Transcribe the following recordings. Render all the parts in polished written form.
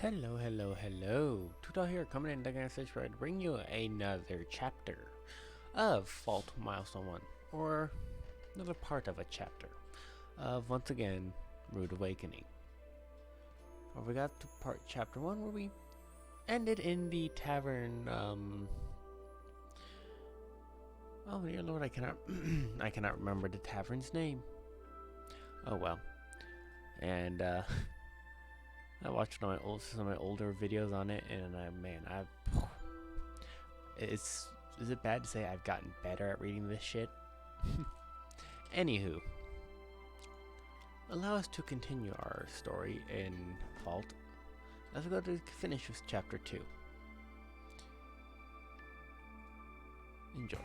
Hello, hello, hello. Tuto here, coming in again to bring you another chapter of Fault Milestone 1, or another part of a chapter of, once again, Rude Awakening. We got to chapter 1 where we ended in the tavern, oh dear lord, I cannot, I cannot remember the tavern's name. Oh well. And, I watched some of my older videos on it, and is it bad to say I've gotten better at reading this shit? Anywho, allow us to continue our story in Fault as we go to finish with chapter 2. Enjoy.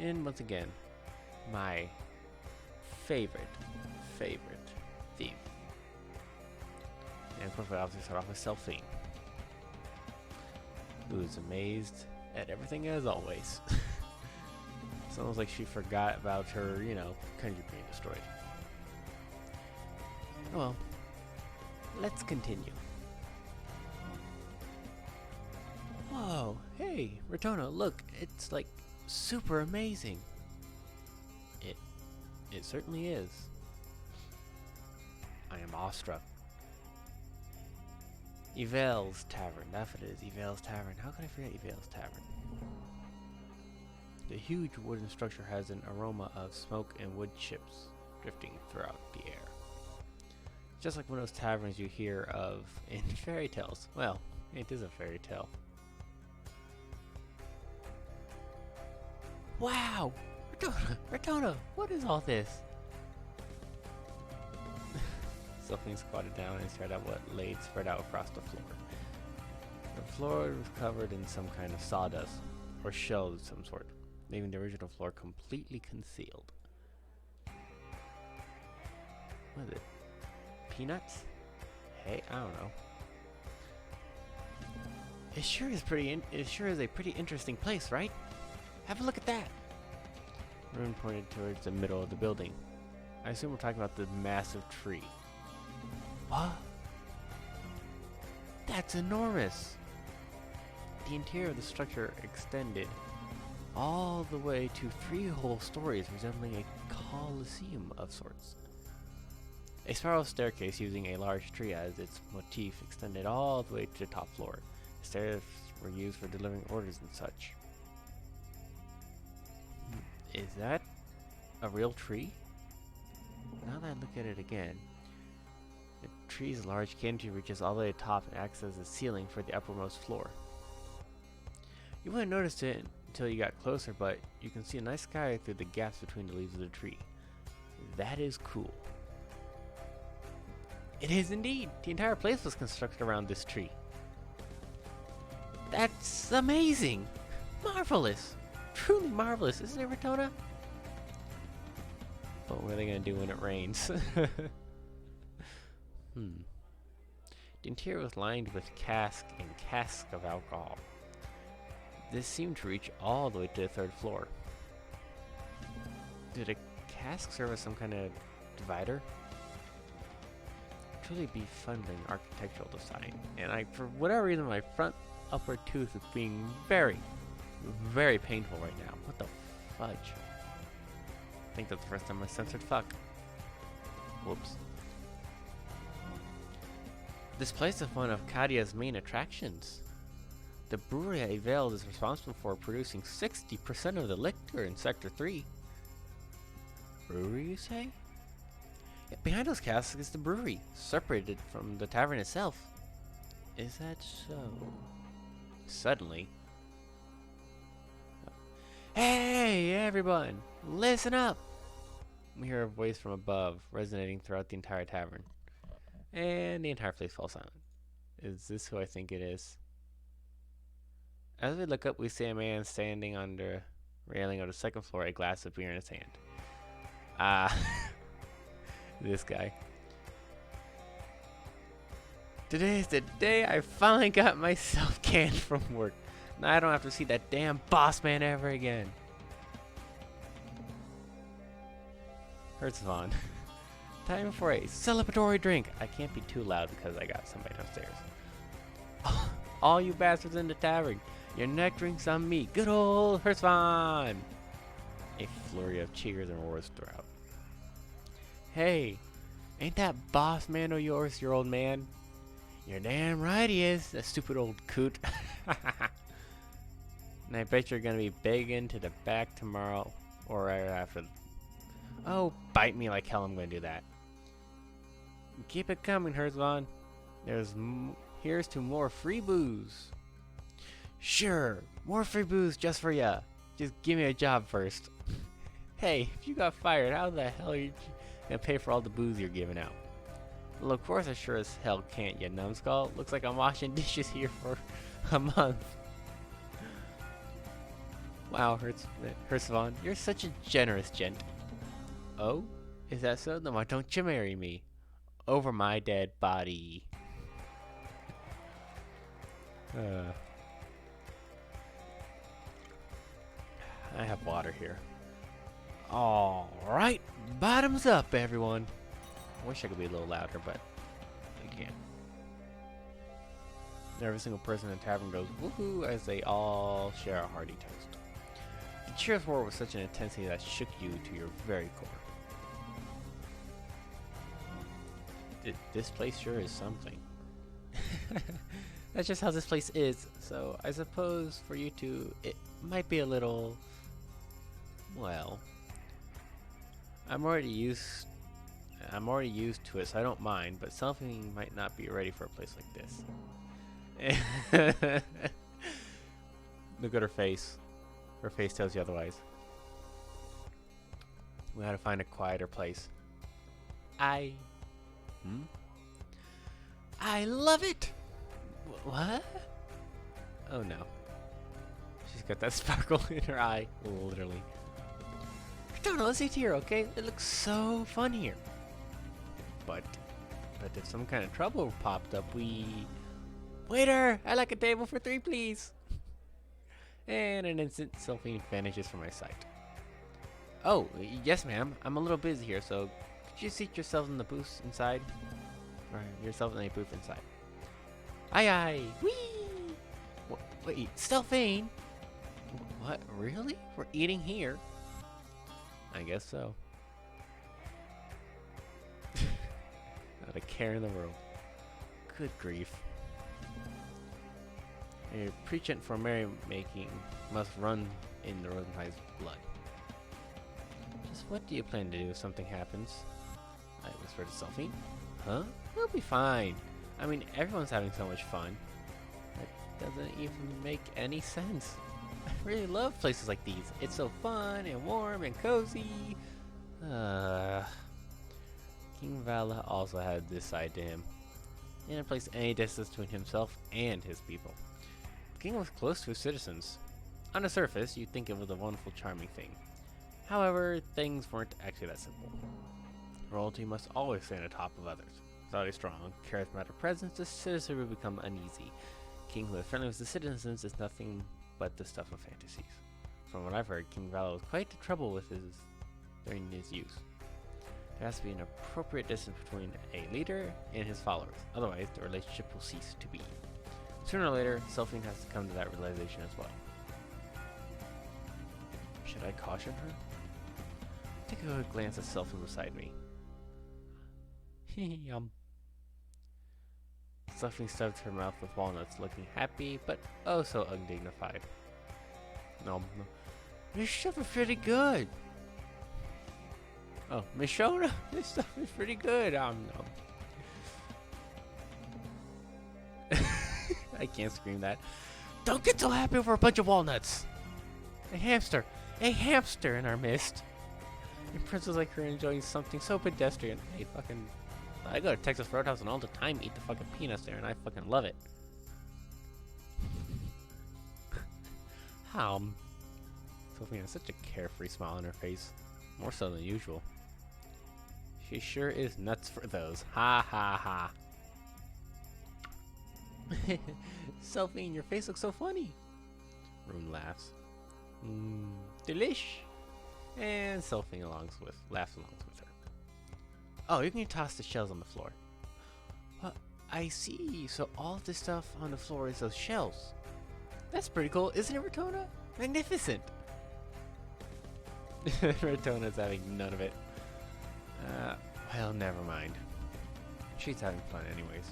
And once again, my favorite theme. And of course, we obviously start off with Selphine, who is amazed at everything as always. It's almost like she forgot about her, country being destroyed. Well, let's continue. Whoa, hey, Rotona, look, it's like super amazing. It certainly is. I am awestruck. Yvel's Tavern. That's what it is. Yvel's Tavern. How could I forget Yvel's Tavern? The huge wooden structure has an aroma of smoke and wood chips drifting throughout the air. Just like one of those taverns you hear of in fairy tales. Well, it is a fairy tale. Wow! Rotona, what is all this? Selphine squatted down and stared at what laid spread out across the floor. The floor was covered in some kind of sawdust, or shells of some sort, leaving the original floor completely concealed. What is it? Peanuts? Hey, I don't know. It sure is a pretty interesting place, right? Have a look at that. Rune pointed towards the middle of the building. I assume we're talking about the massive tree. What? That's enormous! The interior of the structure extended all the way to 3 whole stories, resembling a coliseum of sorts. A spiral staircase using a large tree as its motif extended all the way to the top floor. The stairs were used for delivering orders and such. Is that a real tree? Now that I look at it again, the tree's large canopy reaches all the way to the top and acts as a ceiling for the uppermost floor. You wouldn't notice it until you got closer, but you can see a nice sky through the gaps between the leaves of the tree. That is cool. It is indeed! The entire place was constructed around this tree. That's amazing! Marvelous! Truly marvelous, isn't it, Rotona? But what are they gonna do when it rains? The interior was lined with casks and casks of alcohol. This seemed to reach all the way to the 3rd floor. Did a cask serve as some kind of divider? Truly befuddling architectural design. And for whatever reason, my front upper tooth is being very painful right now. What the fudge? I think that's the first time I censored fuck. Whoops. This place is one of Kadia's main attractions. The brewery at Yvel is responsible for producing 60% of the liquor in Sector 3. Brewery, you say? Yeah, behind those casks is the brewery, separated from the tavern itself. Is that so? Suddenly... Hey, everyone! Listen up! We hear a voice from above, resonating throughout the entire tavern. And the entire place falls silent. Is this who I think it is? As we look up, we see a man standing on the railing of the 2nd floor, a glass of beer in his hand. This guy. Today is the day I finally got myself canned from work. Now I don't have to see that damn boss man ever again. Hurts Vaughn. Time for a celebratory drink. I can't be too loud because I got somebody downstairs. All you bastards in the tavern, your neck drink's on me. Good old Hersvan! A flurry of cheers and roars throughout. Hey, ain't that boss man of yours your old man? You're damn right he is, that stupid old coot. And I bet you're gonna be begging to the back tomorrow or right after. Oh, bite me like hell, I'm gonna do that. Keep it coming, Herzvon. Here's to more free booze. Sure, more free booze just for ya. Just give me a job first. Hey, if you got fired, how the hell are you gonna pay for all the booze you're giving out? Well, of course I sure as hell can't, you numbskull. Looks like I'm washing dishes here for a month. Wow, Herzvon, you're such a generous gent. Oh? Is that so? Then why don't you marry me? Over my dead body. I have water here. Alright, bottoms up, everyone. I wish I could be a little louder, but I can't. Every single person in the tavern goes woohoo as they all share a hearty toast. The cheers roar with such an intensity that shook you to your very core. This place sure is something. That's just how this place is, so I suppose for you two, it might be a little, well, I'm already used to it, so I don't mind, but something might not be ready for a place like this. Look at her face. Her face tells you otherwise. We gotta find a quieter place. I love it! What? Oh no. She's got that sparkle in her eye, literally. Don't know, let's eat here, okay? It looks so fun here. But if some kind of trouble popped up, Waiter! I'd like a table for 3, please! And an instant, Sylphine vanishes from my sight. Oh, yes ma'am. I'm a little busy here, so could you seat yourself in the booth inside? Or yourself in a booth inside. Aye aye! Whee! Wait, Sylphine? What? Really? We're eating here? I guess so. Not a care in the world. Good grief. A preachant for merrymaking must run in the Rosenthal's blood. Just what do you plan to do if something happens? I whispered to Sylphine. Huh? We'll be fine. I mean, everyone's having so much fun. That doesn't even make any sense. I really love places like these. It's so fun and warm and cozy. King Vala also had this side to him. He didn't place any distance between himself and his people. The king was close to his citizens. On the surface, you'd think it was a wonderful, charming thing. However, things weren't actually that simple. Royalty must always stay on the top of others. Without a strong, charismatic presence, the citizen would become uneasy. King who is friendly with the citizens is nothing but the stuff of fantasies. From what I've heard, King Vala was quite the trouble with during his youth. There has to be an appropriate distance between a leader and his followers, otherwise the relationship will cease to be. Sooner or later, Sylphine has to come to that realization as well. Should I caution her? Take a quick glance at Sylphine beside me. Yum. Sylphine stuffed her mouth with walnuts, looking happy, but oh so undignified. No. This stuff is pretty good. Oh, Miss Shona, this stuff is pretty good. No. I can't scream that. Don't get so happy over a bunch of walnuts. A hamster in our midst. A princess like her enjoying something so pedestrian. Hey, I go to Texas Roadhouse and all the time eat the fucking peanuts there, and I fucking love it. Sophie has such a carefree smile on her face, more so than usual. She sure is nuts for those. Ha ha ha. Sylphine, your face looks so funny. Rune laughs. Delish. And Sylphine laughs along with her. Oh, you can toss the shells on the floor. I see. So all this stuff on the floor is those shells. That's pretty cool, isn't it, Ratona? Magnificent. Ratona's having none of it. Well, never mind. She's having fun anyways.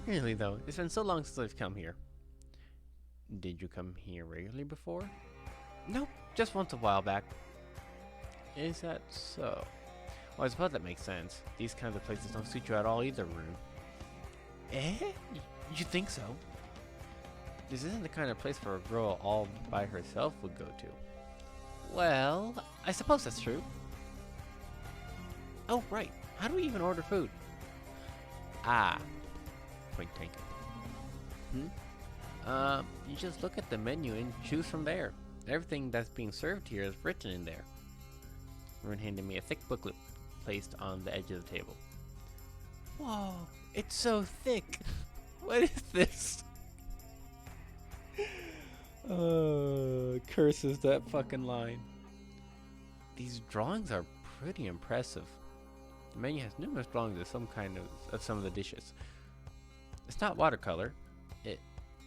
Really though, it's been so long since I've come here. Did you come here regularly before? Nope, just once a while back. Is that so? Well, I suppose that makes sense. These kinds of places don't suit you at all either, Rune. Eh? You think so? This isn't the kind of place for a girl all by herself would go to. Well, I suppose that's true. Oh, right. How do we even order food? Ah. Point taken. You just look at the menu and choose from there. Everything that's being served here is written in there. Rune handed me a thick booklet placed on the edge of the table. Whoa, it's so thick. What is this? Curses that fucking line. These drawings are pretty impressive. The menu has numerous drawings of some of the dishes. It's not watercolor. It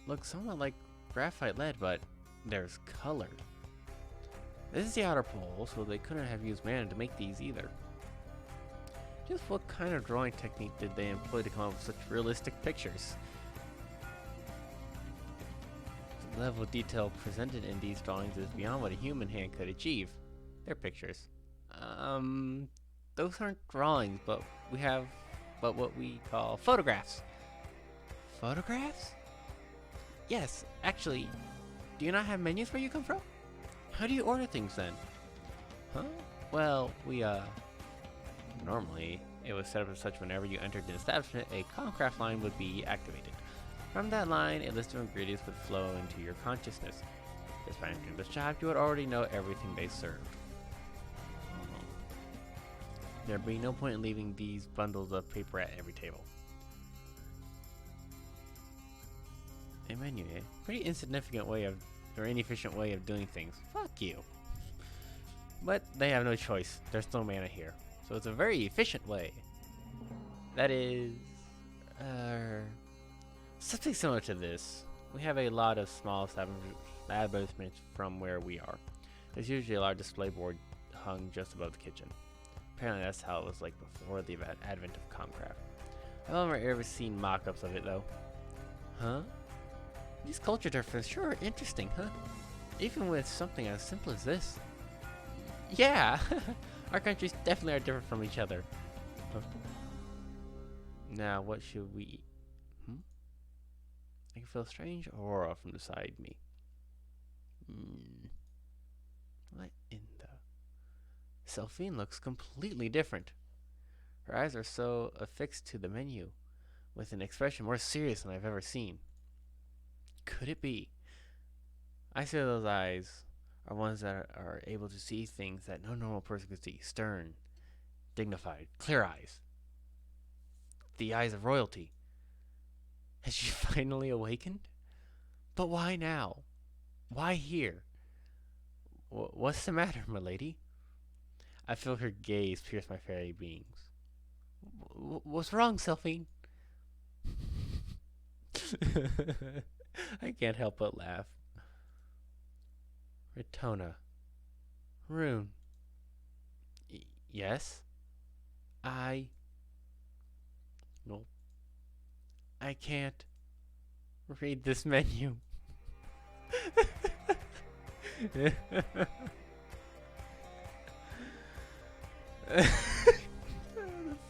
looks somewhat like graphite lead, but there's color. This is the outer pole, so they couldn't have used mana to make these either. Just what kind of drawing technique did they employ to come up with such realistic pictures? The level of detail presented in these drawings is beyond what a human hand could achieve. They're pictures. Those aren't drawings, but what we call photographs. Photographs? Yes, actually. Do you not have menus where you come from? How do you order things then? Huh? Well, normally, it was set up as such whenever you entered the establishment, a Comcraft line would be activated. From that line, a list of ingredients would flow into your consciousness. Just by entering the shop, you would already know everything they served. There'd be no point in leaving these bundles of paper at every table. A menu, eh? Pretty insignificant way of, or inefficient way of doing things. Fuck you. But they have no choice. There's no mana here. So it's a very efficient way. That is... something similar to this. We have a lot of small establishments from where we are. There's usually a large display board hung just above the kitchen. Apparently that's how it was like before the advent of Comcraft. I've only ever seen mock-ups of it though. Huh? These culture differences sure are interesting, huh? Even with something as simple as this. Yeah! Our countries definitely are different from each other. Huh? Now, what should we eat? I can feel a strange aura from beside me. What in the... Selphine looks completely different. Her eyes are so affixed to the menu, with an expression more serious than I've ever seen. Could it be? I say those eyes are ones that are able to see things that no normal person could see. Stern, dignified, clear eyes. The eyes of royalty. Has she finally awakened? But why now? Why here? What's the matter, milady? I feel her gaze pierce my fairy beings. What's wrong, Selphine? I can't help but laugh. Ratona. Rune. Yes? Nope. I can't read this menu. The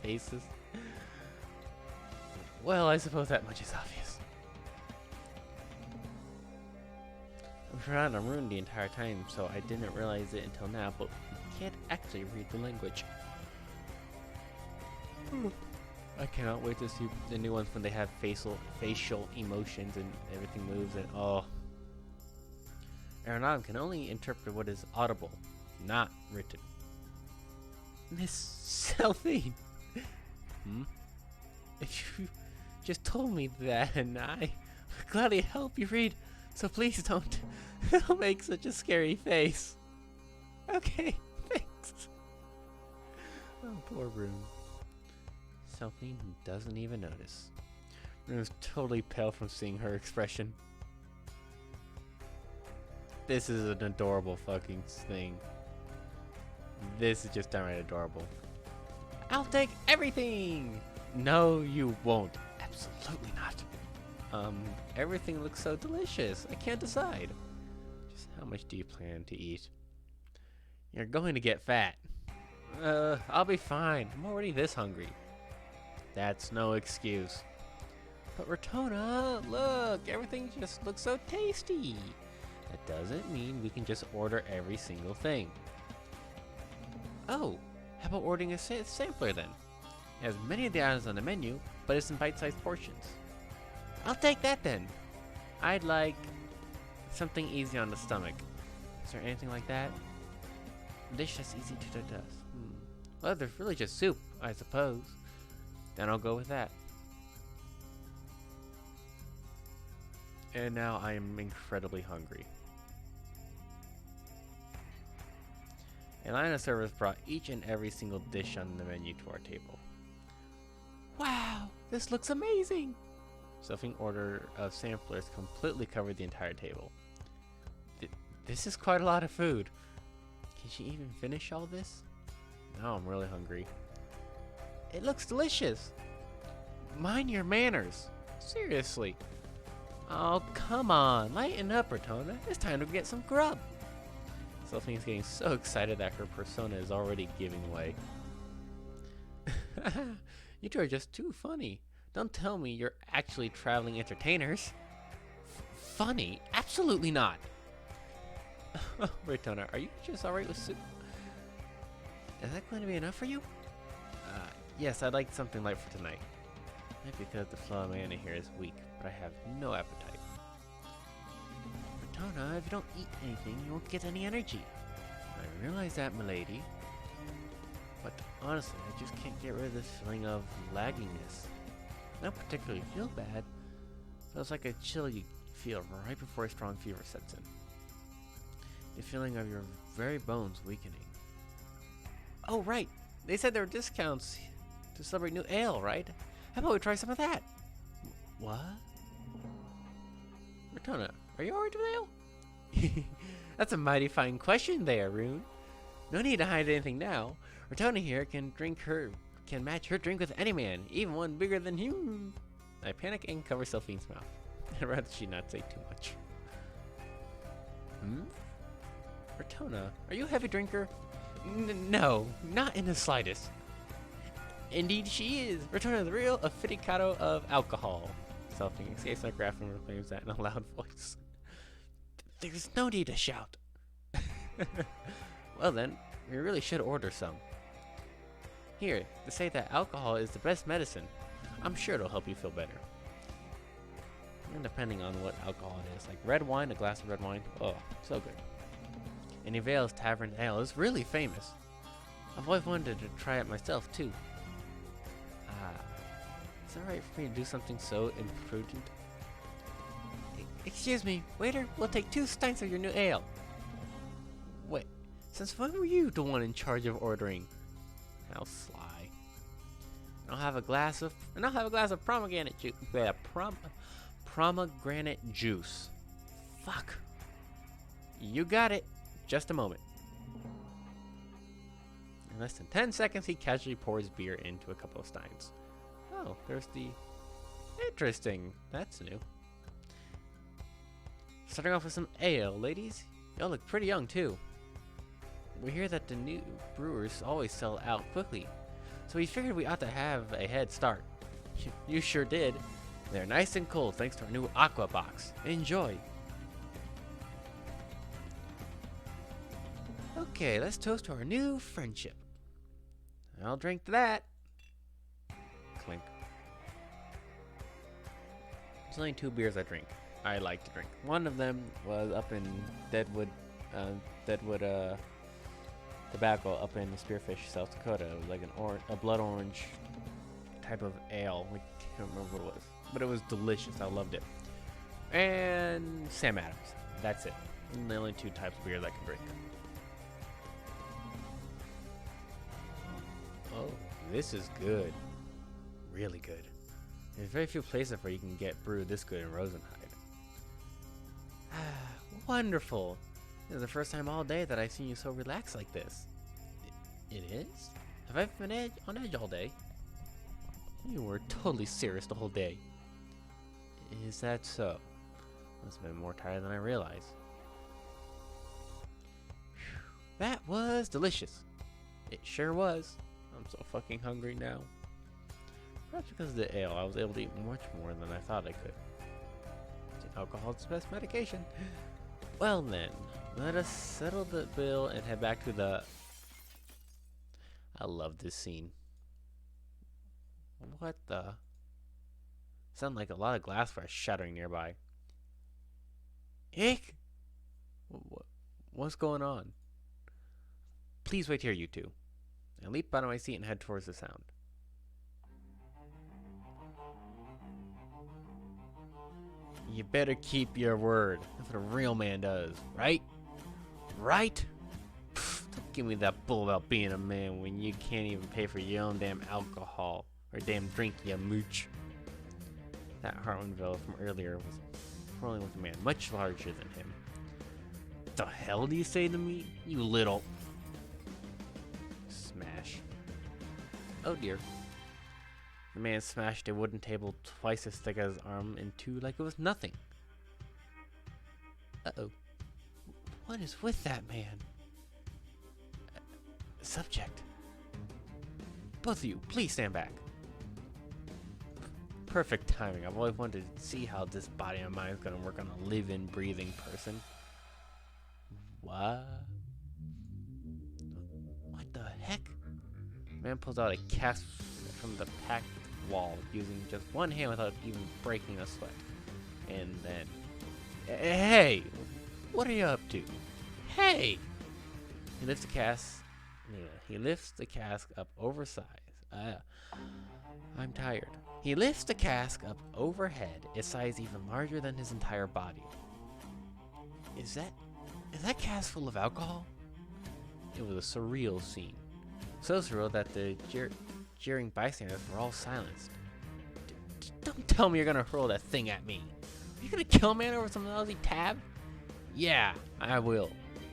faces. Well, I suppose that much is obvious. I've been around on Rune the entire time, so I didn't realize it until now, but we can't actually read the language. I cannot wait to see the new ones when they have facial emotions and everything moves and oh. Aeronautum can only interpret what is audible, not written. Miss Selphine! If you just told me that and I would gladly help you read, so please don't make such a scary face. Okay, thanks. Oh, poor Rune. Something he doesn't even notice. Rune's totally pale from seeing her expression. This is an adorable fucking thing. This is just downright adorable. I'll take everything! No, you won't. Absolutely not. Everything looks so delicious. I can't decide. Just how much do you plan to eat? You're going to get fat. I'll be fine. I'm already this hungry. That's no excuse. But Rotona, look, everything just looks so tasty. That doesn't mean we can just order every single thing. Oh, how about ordering a sampler then? It has many of the items on the menu, but it's in bite-sized portions. I'll take that then. I'd like something easy on the stomach. Is there anything like that? A dish that's easy to digest. Well, there's really just soup, I suppose. Then I'll go with that. And now I am incredibly hungry. A line of servers brought each and every single dish on the menu to our table. Wow, this looks amazing! Stuffing order of samplers completely covered the entire table. This is quite a lot of food. Can she even finish all this? Now I'm really hungry. It looks delicious. Mind your manners. Seriously. Oh, come on. Lighten up, Rotona. It's time to get some grub. Sylphine's getting so excited that her persona is already giving way. You two are just too funny. Don't tell me you're actually traveling entertainers. Funny? Absolutely not. Rotona, are you just alright with soup? Is that going to be enough for you? Yes, I'd like something light for tonight. Maybe because the flow of mana here is weak, but I have no appetite. Rotona, if you don't eat anything, you won't get any energy. I realize that, milady. But honestly, I just can't get rid of this feeling of lagginess. I don't particularly feel bad, but it's like a chill you feel right before a strong fever sets in. The feeling of your very bones weakening. Oh, right! They said there were discounts to celebrate new ale, right? How about we try some of that? What? Rotona, are you alright with ale? That's a mighty fine question there, Rune. No need to hide anything now. Rotona here can match her drink with any man, even one bigger than him. I panic and cover Sylphine's mouth. I'd rather she not say too much. Rotona, are you a heavy drinker? No, not in the slightest. Indeed she is. Rotona, the real aficionado of alcohol. Sylphine escapes my grasp and proclaims that in a loud voice. There's no need to shout. Well then, we really should order some. Here, they say that alcohol is the best medicine. I'm sure it'll help you feel better. And depending on what alcohol it is, like red wine, a glass of red wine, oh, so good. And Yvel's Tavern Ale is really famous. I've always wanted to try it myself too. Is it alright for me to do something so imprudent? Excuse me, waiter, we'll take 2 steins of your new ale. Wait, since when were you the one in charge of ordering? How sly. I'll have a glass of pomegranate juice. Pomegranate juice. Fuck. You got it. Just a moment. In less than 10 seconds, he casually pours beer into a couple of steins. Oh, there's the... Interesting. That's new. Starting off with some ale, ladies. Y'all look pretty young, too. We hear that the new brewers always sell out quickly, so we figured we ought to have a head start. You sure did. They're nice and cold thanks to our new aqua box. Enjoy. Okay, let's toast to our new friendship. I'll drink to that. Clink. There's only 2 beers I drink. I like to drink. One of them was up in Deadwood Tobacco up in Spearfish, South Dakota. It was like a blood orange type of ale. I can't remember what it was, but it was delicious. I loved it. And Sam Adams. That's it. And the only 2 types of beers I can drink. this is good. Really good. There's very few places where you can get brewed this good in Rosenheim. Wonderful. This is the first time all day that I've seen you so relaxed like this. It is? Have I been on edge all day? You were totally serious the whole day. Is that so? Must have been more tired than I realized. Whew. That was delicious. It sure was. I'm so fucking hungry now. Perhaps because of the ale, I was able to eat much more than I thought I could. Alcohol's the best medication. Well then, let us settle the bill and head back to the... I love this scene. What the? Sound like a lot of glassware shattering nearby. Ick! What's going on? Please wait here, you two. I leap out of my seat and head towards the sound. You better keep your word. That's what a real man does, right? Right? Pfft, don't give me that bull about being a man when you can't even pay for your own damn alcohol or damn drink, you mooch. That Hartmanville from earlier was quarreling with a man much larger than him. The hell do you say to me, you little... Smash. Oh dear. The man smashed a wooden table twice as thick as his arm in two like it was nothing. Uh-oh. What is with that man? Subject. Both of you, please stand back. Perfect timing. I've always wanted to see how this body of mine is going to work on a living, breathing person. What? What the heck? Man pulls out a cask from the packed wall using just one hand without even breaking a sweat. And then... Hey! What are you up to? Hey! He lifts the cask... Yeah, he lifts the cask up oversized. I'm tired. He lifts the cask up overhead, its size even larger than his entire body. Is that cask full of alcohol? It was a surreal scene. So surreal that the jeering bystanders were all silenced. Don't tell me you're gonna hurl that thing at me. Are you gonna kill a man over some lousy tab? Yeah, I will.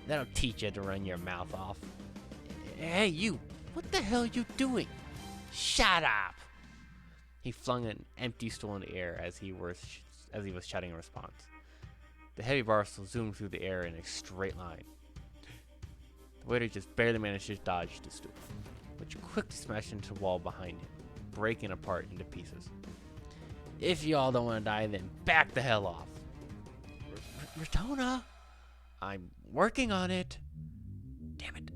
That'll teach you to run your mouth off. Hey, you! What the hell are you doing? Shut up! He flung an empty stool in the air as he was shouting in response. The heavy bar zoomed through the air in a straight line. The waiter just barely managed to dodge the stool, which quickly smashed into the wall behind him, breaking apart into pieces. If you all don't want to die, then back the hell off. Ratona! I'm working on it. Damn it.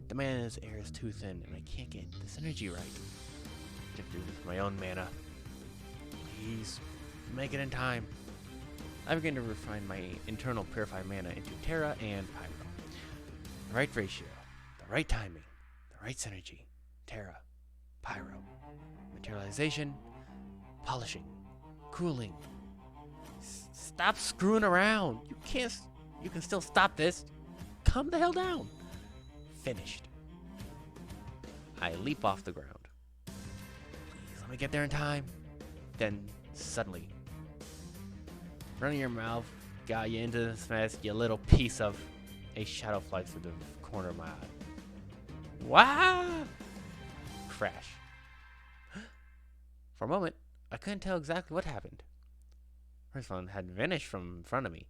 The mana's air is too thin, and I can't get this energy right. I have to do this with my own mana. Please, make it in time. I begin to refine my internal purified mana into Terra and Pyro. The right ratio, the right timing, the right synergy. Terra, Pyro. Materialization, polishing, cooling. Stop screwing around. You can still stop this. Calm the hell down. Finished. I leap off the ground. Please let me get there in time. Then suddenly, running your mouth got you into this mess, you little piece of... A shadow flies through the corner of my eye. Wow! Crash. For a moment, I couldn't tell exactly what happened. First one had vanished from in front of me.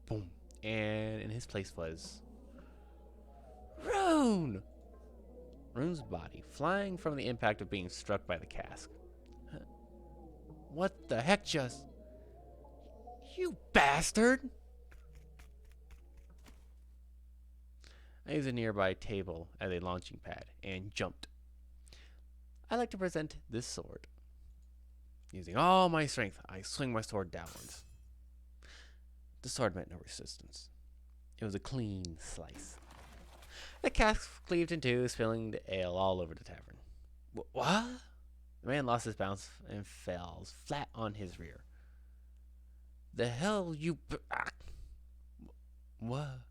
Boom. And in his place was... Rune! Rune's body, flying from the impact of being struck by the cask. What the heck just... You bastard! I used a nearby table as a launching pad and jumped. I like to present this sword. Using all my strength, I swing my sword downwards. The sword met no resistance. It was a clean slice. The cask cleaved in two, spilling the ale all over the tavern. What? The man lost his balance and fell flat on his rear. The hell you... What?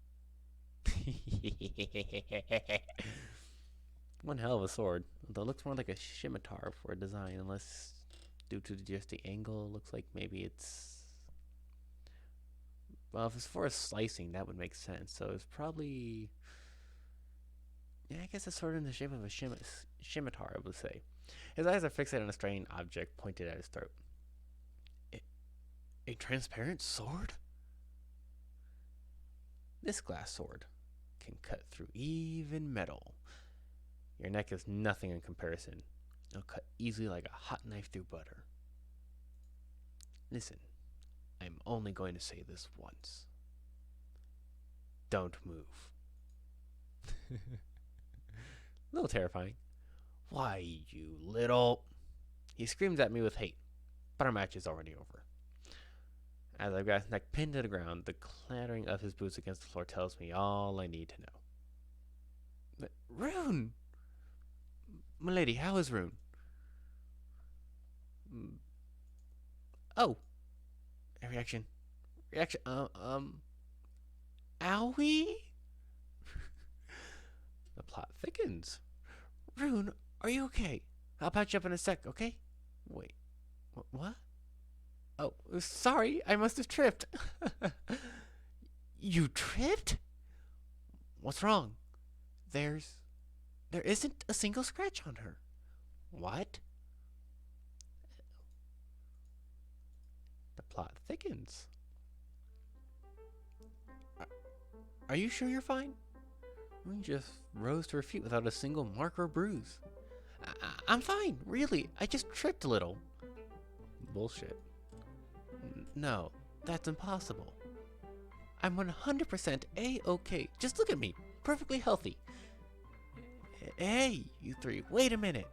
One hell of a sword. Though it looks more like a scimitar for a design, unless due to just the angle, it looks like maybe it's... Well, if it's for a slicing, that would make sense. So it's probably... Yeah, I guess it's sort of in the shape of a scimitar, I would say. His eyes are fixated on a strange object pointed at his throat. A transparent sword? This glass sword can cut through even metal. Your neck is nothing in comparison. It'll cut easily like a hot knife through butter. Listen, I'm only going to say this once. Don't move. A little terrifying. Why, you little... He screams at me with hate, but our match is already over. As I've got his neck pinned to the ground, the clattering of his boots against the floor tells me all I need to know. Rune! Milady, how is Rune? Oh. A reaction. Owie? The plot thickens. Rune, are you okay? I'll patch you up in a sec, okay? Wait. What? Oh, sorry, I must have tripped. You tripped? What's wrong? There isn't a single scratch on her. What? The plot thickens. Are you sure you're fine? We just rose to her feet without a single mark or bruise. I'm fine, really. I just tripped a little. Bullshit. No, that's impossible. I'm 100% A-okay. Just look at me. Perfectly healthy. Hey, you three, wait a minute.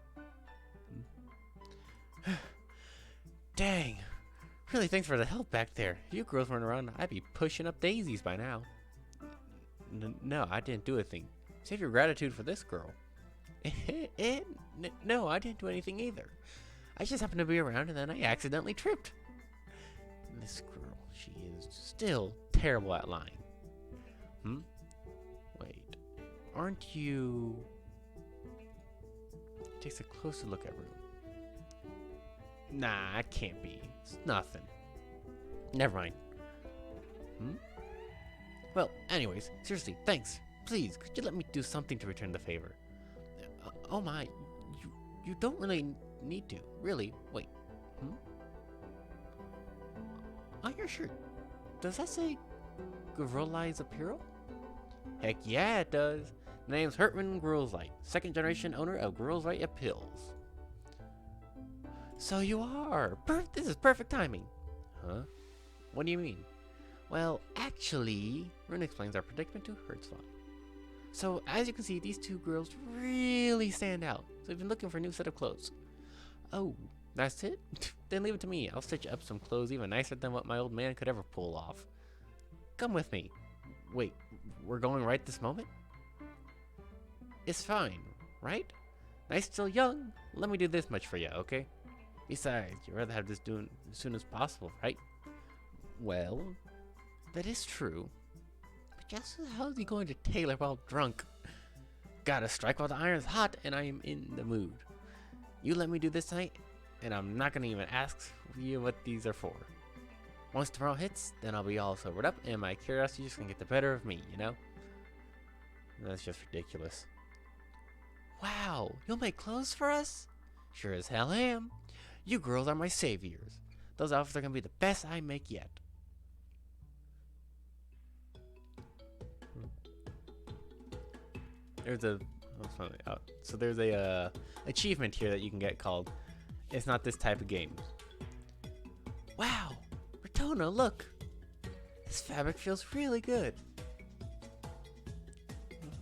Dang. Really, thanks for the help back there. If you girls weren't around, I'd be pushing up daisies by now. No, I didn't do a thing. Save your gratitude for this girl. No, I didn't do anything either. I just happened to be around and then I accidentally tripped. This girl, she is still terrible at lying. Wait, aren't you... Takes a closer look at Rune. Nah, it can't be. It's nothing. Never mind. Well, anyways, seriously, thanks. Please, could you let me do something to return the favor? Oh my, you don't really need to. Really? Wait. On your shirt, does that say Grill's Apparel? Heck yeah, it does. The name's Hertman Grillslight, second generation owner of Grillslight Appeals. So you are. This is perfect timing. Huh? What do you mean? Well, actually, Rune explains our predicament to Hertzlot. So, as you can see, these two girls really stand out. So we've been looking for a new set of clothes. Oh, that's it? Then leave it to me. I'll stitch up some clothes even nicer than what my old man could ever pull off. Come with me. Wait, we're going right this moment? It's fine, right? Nice still young. Let me do this much for you, okay? Besides, you'd rather have this done as soon as possible, right? Well, that is true. But just how is he going to tailor while drunk? Gotta strike while the iron's hot, and I am in the mood. You let me do this tonight, and I'm not gonna even ask you what these are for. Once tomorrow hits, then I'll be all sobered up, and my curiosity just gonna get the better of me, you know? That's just ridiculous. Wow, you'll make clothes for us? Sure as hell am. You girls are my saviors. Those outfits are gonna be the best I make yet. There's a there's a achievement here that you can get called "It's Not This Type of Game." Wow, Bertona, look! This fabric feels really good.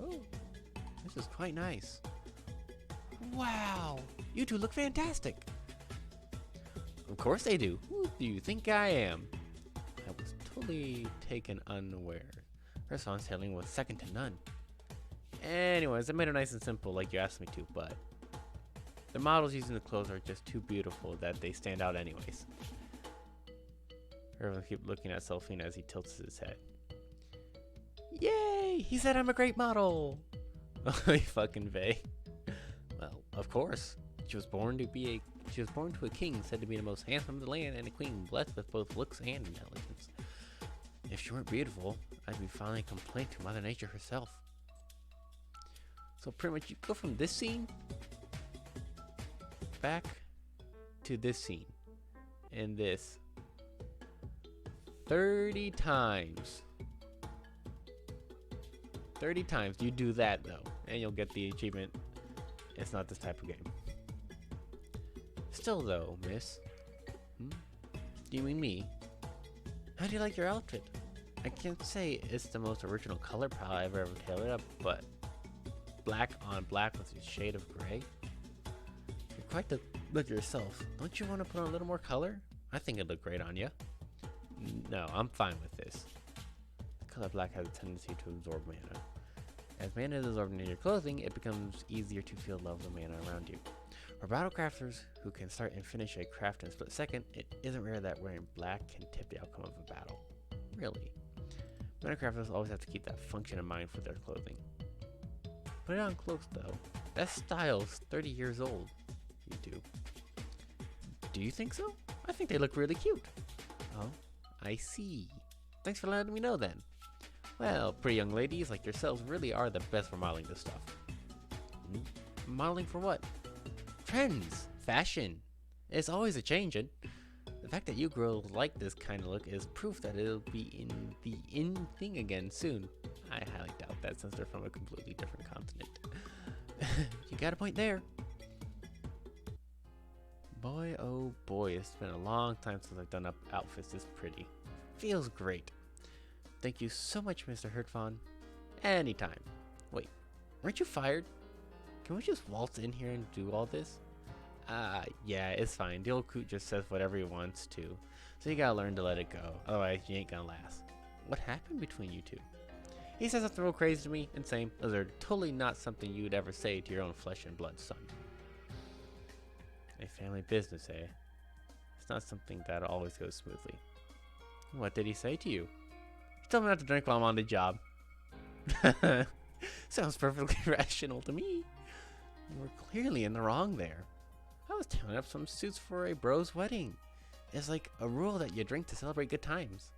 Oh, this is quite nice. Wow, you two look fantastic. Of course they do. Who do you think I am? I was totally taken unaware. Her storytelling was second to none. Anyways, I made it nice and simple like you asked me to, but the models using the clothes are just too beautiful that they stand out anyways. Everyone keep looking at Selfina as he tilts his head. Yay! He said I'm a great model! Oh, you fucking vague. Of course. She was born to a king said to be the most handsome of the land and a queen blessed with both looks and intelligence. If she weren't beautiful, I'd be filing a complaint to Mother Nature herself. So pretty much you go from this scene back to this scene and this 30 times. 30 times. You do that though, and you'll get the achievement. It's not this type of game. Still though, miss. Do you mean me? How do you like your outfit? I can't say it's the most original color palette I've ever tailored up, but black on black with a shade of gray? You're quite the look yourself. Don't you want to put on a little more color? I think it'd look great on you. No, I'm fine with this. The color black has a tendency to absorb mana. As mana is absorbed into your clothing, it becomes easier to feel love of the mana around you. For battlecrafters who can start and finish a craft in a split second, it isn't rare that wearing black can tip the outcome of a battle. Really. Minecrafters always have to keep that function in mind for their clothing. Put it on close though. That style's 30 years old. You do. Do you think so? I think they look really cute. Oh, I see. Thanks for letting me know then. Well, pretty young ladies like yourselves really are the best for modeling this stuff. Modeling for what? Trends, fashion. It's always a changing. The fact that you girls like this kind of look is proof that it'll be in the in thing again soon. I highly doubt that since they're from a completely different continent. You got a point there. Boy, oh boy, it's been a long time since I've done up outfits this pretty. Feels great. Thank you so much, Mr. Hurtfon. Anytime. Wait, weren't you fired? Can we just waltz in here and do all this? Yeah, it's fine. The old coot just says whatever he wants to. So you gotta learn to let it go. Otherwise, you ain't gonna last. What happened between you two? He says something real crazy to me, and same. Those are totally not something you'd ever say to your own flesh and blood son. A family business, eh? It's not something that always goes smoothly. What did he say to you? He told me not to drink while I'm on the job. Sounds perfectly rational to me. You were clearly in the wrong there. I was tailing up some suits for a bro's wedding. It's like a rule that you drink to celebrate good times.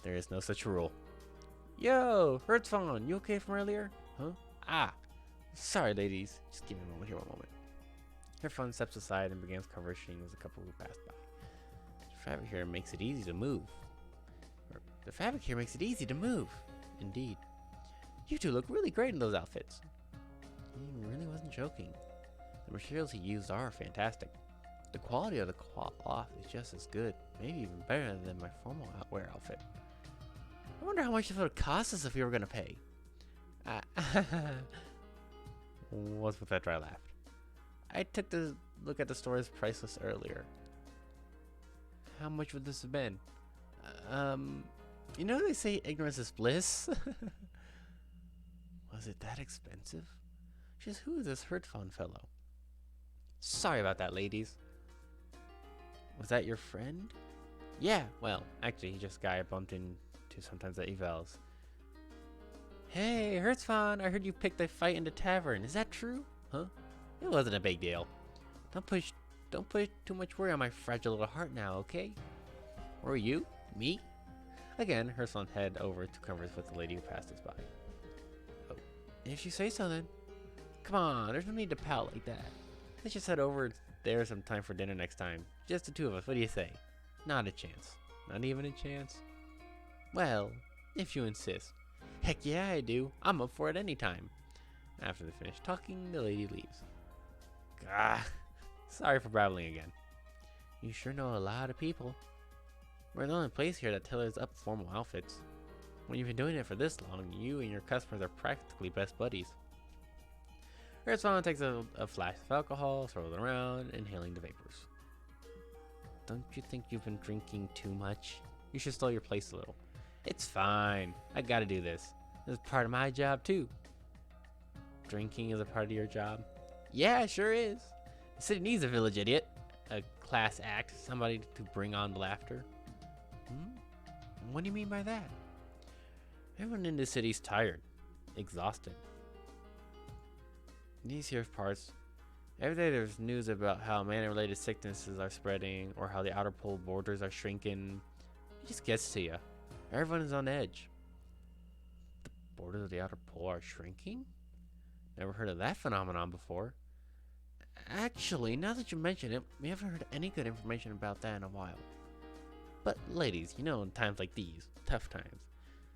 There is no such rule. Yo, Hertzfon, you okay from earlier? Huh? Sorry ladies. Just give me a moment here, one moment. Hertzfon steps aside and begins conversing with a couple who passed by. The fabric here makes it easy to move. Indeed. You two look really great in those outfits. He really wasn't joking. The materials he used are fantastic. The quality of the cloth is just as good, maybe even better than my formal wear outfit. I wonder how much it would cost us if we were gonna pay. What's with that dry laugh? I took a look at the store's price list earlier. How much would this have been? You know they say ignorance is bliss? Was it that expensive? Just who is this Hertzfon fellow? Sorry about that, ladies. Was that your friend? Yeah, well, actually, he's just a guy I bumped into sometimes at evals. Hey, Hertzfon, I heard you picked a fight in the tavern. Is that true? Huh? It wasn't a big deal. Don't put too much worry on my fragile little heart now, okay? Or you? Me? Again, Hertzfon head over to converse with the lady who passed us by. Oh, if you say so then. Come on, there's no need to pout like that. Let's just head over there sometime for dinner next time. Just the two of us, what do you say? Not a chance. Not even a chance? Well, if you insist. Heck yeah, I do. I'm up for it anytime. After they finish talking, the lady leaves. Gah. Sorry for babbling again. You sure know a lot of people. We're the only place here that tailors up formal outfits. When you've been doing it for this long, you and your customers are practically best buddies. Hertzfon takes a flask of alcohol, swirls it around, inhaling the vapors. Don't you think you've been drinking too much? You should slow your pace a little. It's fine. I gotta do this. This is part of my job too. Drinking is a part of your job? Yeah, it sure is. The city needs a village idiot. A class act. Somebody to bring on the laughter. What do you mean by that? Everyone in the city's tired. Exhausted. These here parts, Every day there's news about how man-related sicknesses are spreading or how the outer pole borders are shrinking. It just gets to you. Everyone is on edge. The borders of the outer pole are shrinking? Never heard of that phenomenon before. Actually, now that you mention it, we haven't heard any good information about that in a while. But ladies, you know in times like these, tough times,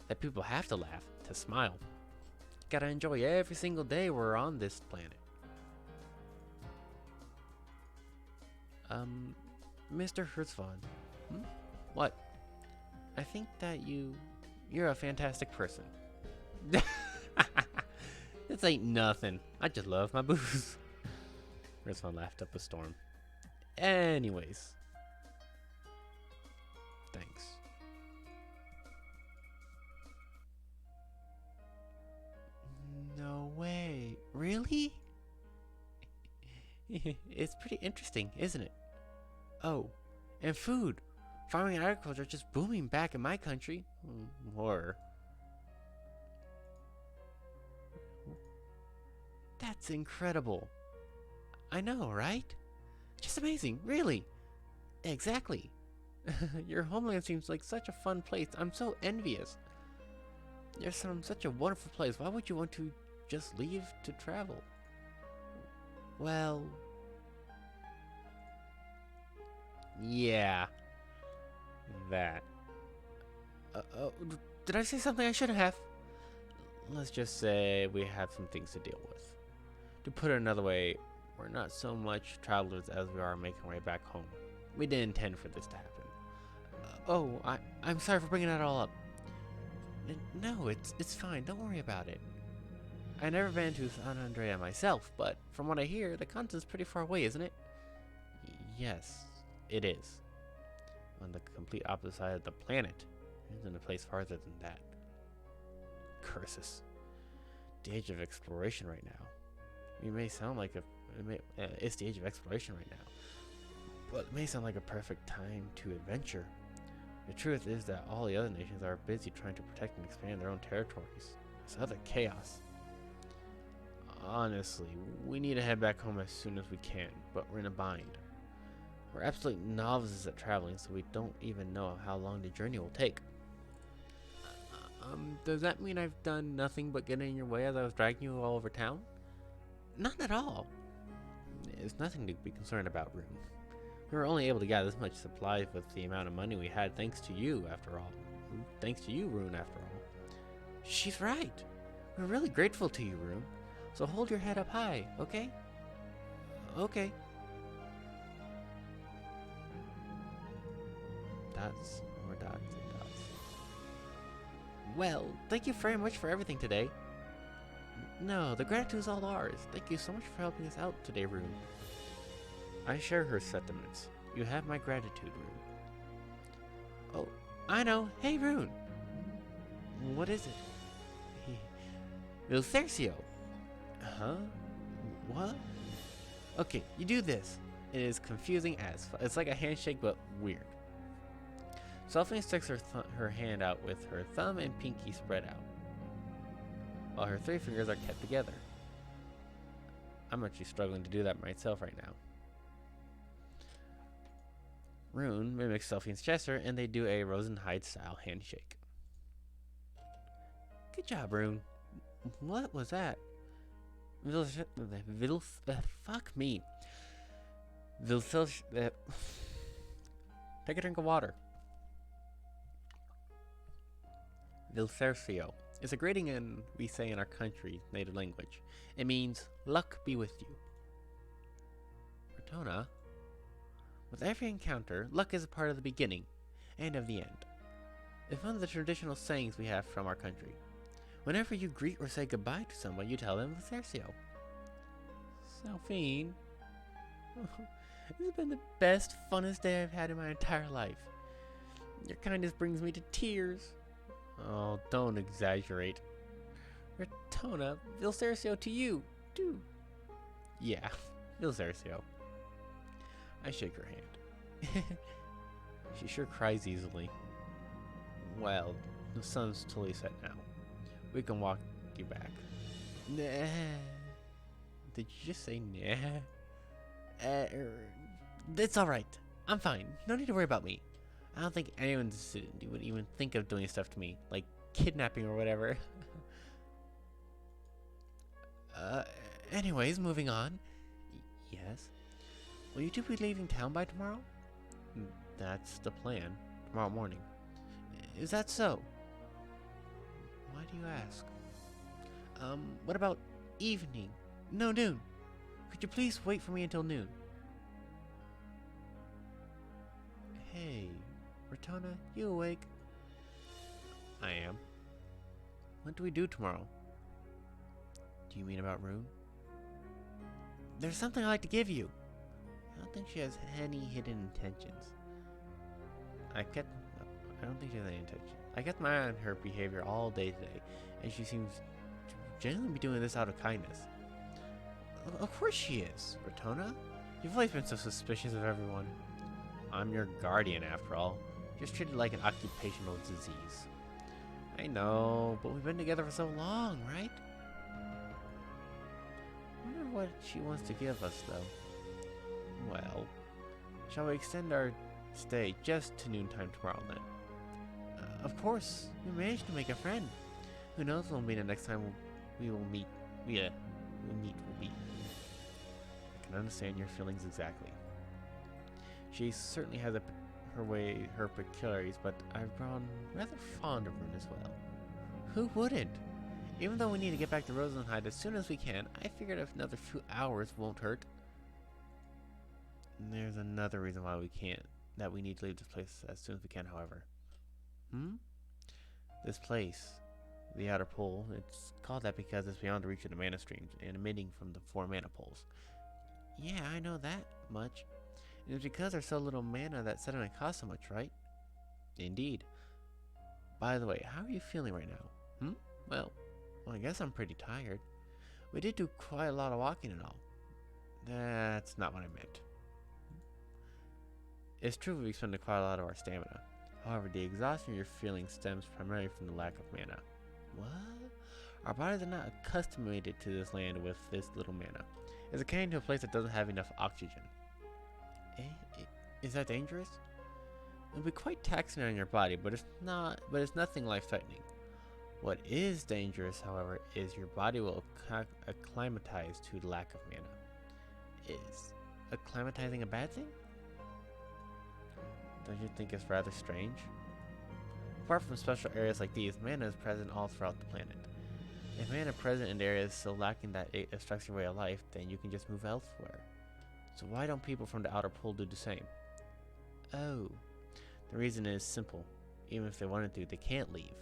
that people have to laugh, to smile. Gotta enjoy every single day we're on this planet. Mr. Hertzvon. What? I think that you're a fantastic person. This ain't nothing. I just love my booze. Hertzvon laughed up a storm. Anyways. Thanks. No way. Really? It's pretty interesting, isn't it? Oh, and food. Farming and agriculture are just booming back in my country. Or... That's incredible. I know, right? Just amazing, really. Exactly. Your homeland seems like such a fun place. I'm so envious. You're from such a wonderful place. Why would you want to just leave to travel? Well... Yeah. That. Did I say something I shouldn't have? Let's just say we have some things to deal with. To put it another way, we're not so much travelers as we are making our way back home. We didn't intend for this to happen. I'm sorry for bringing that all up. No, it's fine. Don't worry about it. I never been to San Andrea myself, but from what I hear, the continent's pretty far away, isn't it? Yes, it is. On the complete opposite side of the planet. Isn't a place farther than that. Curses. The age of exploration right now. It may sound like it's the age of exploration right now. But it may sound like a perfect time to adventure. The truth is that all the other nations are busy trying to protect and expand their own territories. It's utter chaos. Honestly, we need to head back home as soon as we can, but we're in a bind. We're absolute novices at traveling, so we don't even know how long the journey will take. Does that mean I've done nothing but get in your way as I was dragging you all over town? Not at all. There's nothing to be concerned about, Rune. We were only able to gather this much supplies with the amount of money we had thanks to you, after all. Thanks to you, Rune, after all. She's right. We're really grateful to you, Rune. So hold your head up high, okay? Okay. Dots, more dots and dots. Well, thank you very much for everything today. No, the gratitude is all ours. Thank you so much for helping us out today, Rune. I share her sentiments. You have my gratitude, Rune. Oh, I know. Hey, Rune. What is it? Milcercio. Huh? What? Okay, you do this. It is confusing as it's like a handshake, but weird. Sophie sticks her hand out with her thumb and pinky spread out, while her three fingers are kept together. I'm actually struggling to do that myself right now. Rune mimics Sophien's gesture, and they do a Rosenheid-style handshake. Good job, Rune. What was that? Fuck me. Take a drink of water. Milcercio is a greeting we say in our country's native language. It means, luck be with you. Ratona, with every encounter, luck is a part of the beginning and of the end. It's one of the traditional sayings we have from our country. Whenever you greet or say goodbye to someone, you tell them Milcercio. Delphine, this has been the best, funnest day I've had in my entire life. Your kindness brings me to tears. Oh, don't exaggerate. Ratona, Milcercio to you, too. Yeah, Milcercio. I shake her hand. She sure cries easily. Well, the sun's totally set now. We can walk you back. Nah. Did you just say nah? It's alright. I'm fine. No need to worry about me. I don't think anyone would even think of doing stuff to me, like kidnapping or whatever. uh, anyways, moving on. Yes? Will you two be leaving town by tomorrow? That's the plan. Tomorrow morning. Is that so? Why do you ask? What about evening? No, noon. Could you please wait for me until noon? Hey, Rotona, you awake? I am. What do we do tomorrow? Do you mean about Rune? There's something I'd like to give you. I don't think she has any hidden intentions. I don't think she has any intentions. I kept my eye on her behavior all day today, and she seems to genuinely be doing this out of kindness. Of course she is, Rotona. You've always been so suspicious of everyone. I'm your guardian, after all. Just treated like an occupational disease. I know, but we've been together for so long, right? I wonder what she wants to give us, though. Well, shall we extend our stay just to noontime tomorrow, then? Of course, we managed to make a friend. Who knows when will be the next time we will meet? Will be. I can understand your feelings exactly. She certainly has her peculiarities, but I've grown rather fond of Rune as well. Who wouldn't? Even though we need to get back to Rosenheim as soon as we can, I figured if another few hours won't hurt. And there's another reason why we need to leave this place as soon as we can, however. This place, the outer pole, it's called that because it's beyond the reach of the mana streams and emitting from the 4 mana poles. Yeah, I know that much. And it's because there's so little mana that settlement costs so much, right? Indeed. By the way, how are you feeling right now? Well, I guess I'm pretty tired. We did do quite a lot of walking and all. That's not what I meant. It's true we expended quite a lot of our stamina. However, the exhaustion you're feeling stems primarily from the lack of mana. What? Our bodies are not accustomed to this land with this little mana. It's akin to a place that doesn't have enough oxygen. Is that dangerous? It'll be quite taxing on your body, but it's nothing life-threatening. What is dangerous, however, is your body will acclimatize to the lack of mana. Is acclimatizing a bad thing? Don't you think it's rather strange? Apart from special areas like these, mana is present all throughout the planet. If mana present in areas so lacking that it obstructs your way of life, then you can just move elsewhere. So why don't people from the outer pole do the same? Oh, the reason is simple. Even if they wanted to, they can't leave.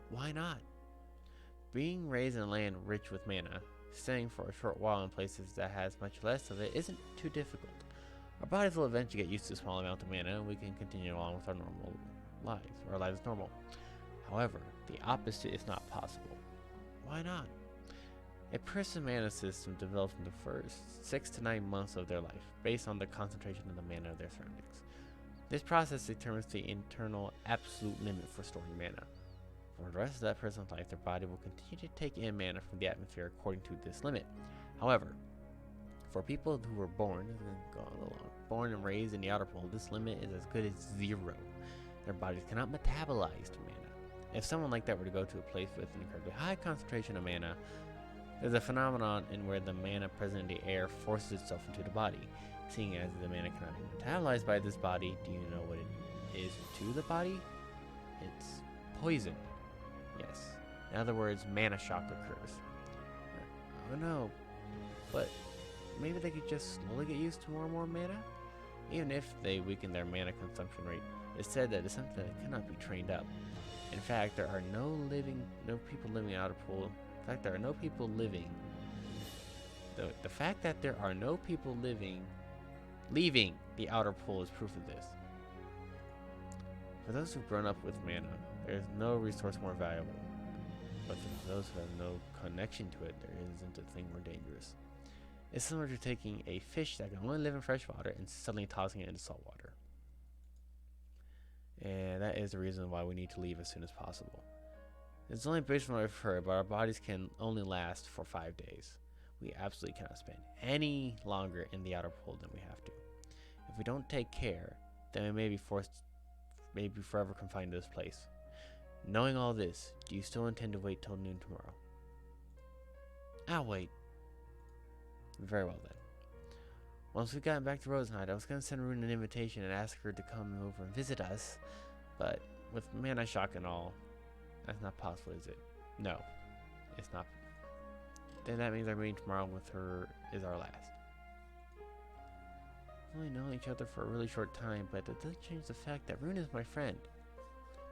Why not? Being raised in a land rich with mana, staying for a short while in places that has much less of it isn't too difficult. Our bodies will eventually get used to a small amount of mana and we can continue along with our normal lives, or our lives as normal. However, the opposite is not possible. Why not? A person's mana system develops in the first 6 to 9 months of their life, based on the concentration of the mana of their surroundings. This process determines the internal absolute limit for storing mana. For the rest of that person's life, their body will continue to take in mana from the atmosphere according to this limit. However, for people who were born and raised in the outer pole, this limit is as good as 0. Their bodies cannot metabolize mana. If someone like that were to go to a place with an incredibly high concentration of mana, there's a phenomenon in where the mana present in the air forces itself into the body. Seeing as the mana cannot be metabolized by this body, do you know what it is to the body? It's poison. Yes. In other words, mana shock occurs. Oh no, but maybe they could just slowly get used to more and more mana? Even if they weaken their mana consumption rate, it's said that it's something that cannot be trained up. In fact, there are no people living out of pool. In fact, there are no people living. The fact that there are no people leaving the outer pole is proof of this. For those who've grown up with mana, there is no resource more valuable. But for those who have no connection to it, there isn't a thing more dangerous. It's similar to taking a fish that can only live in fresh water and suddenly tossing it into salt water. And that is the reason why we need to leave as soon as possible. It's only based on what I've heard, but our bodies can only last for 5 days. We absolutely cannot spend any longer in the outer pole than we have to. If we don't take care, then we may be forever confined to this place. Knowing all this, do you still intend to wait till noon tomorrow? I'll wait. Very well then. Once we've gotten back to Rosenheim, I was going to send Rune an invitation and ask her to come over and visit us, but with Mana Shock and all, that's not possible, is it? No, it's not. Then that means our meeting tomorrow with her is our last. We've only known each other for a really short time, but that doesn't change the fact that Rune is my friend.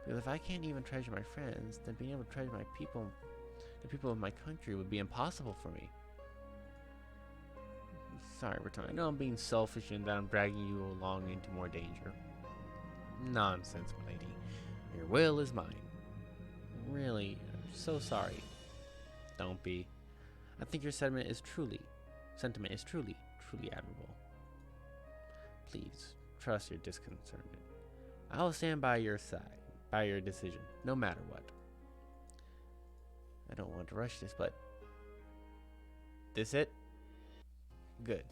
Because if I can't even treasure my friends, then being able to treasure my people, the people of my country, would be impossible for me. Sorry, Bertone. I know I'm being selfish and that I'm dragging you along into more danger. Nonsense, my lady. Your will is mine. Really, I'm so sorry. Don't be. I think your sentiment is truly admirable. Please, trust your disconcernment. I will stand by your side, by your decision, no matter what. I don't want to rush this, but... This it? Good.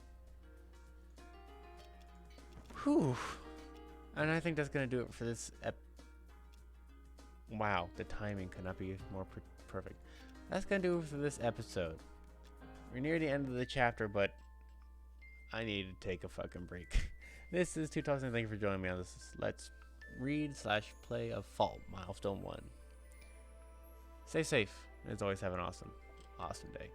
Whew. And I think that's going to do it for this Wow, the timing could not be more perfect. That's going to do it for this episode. We're near the end of the chapter, but I need to take a fucking break. This is 2000. Thank you for joining me on this Let's Read/Play of Fall, Milestone 1. Stay safe, and as always, have an awesome day.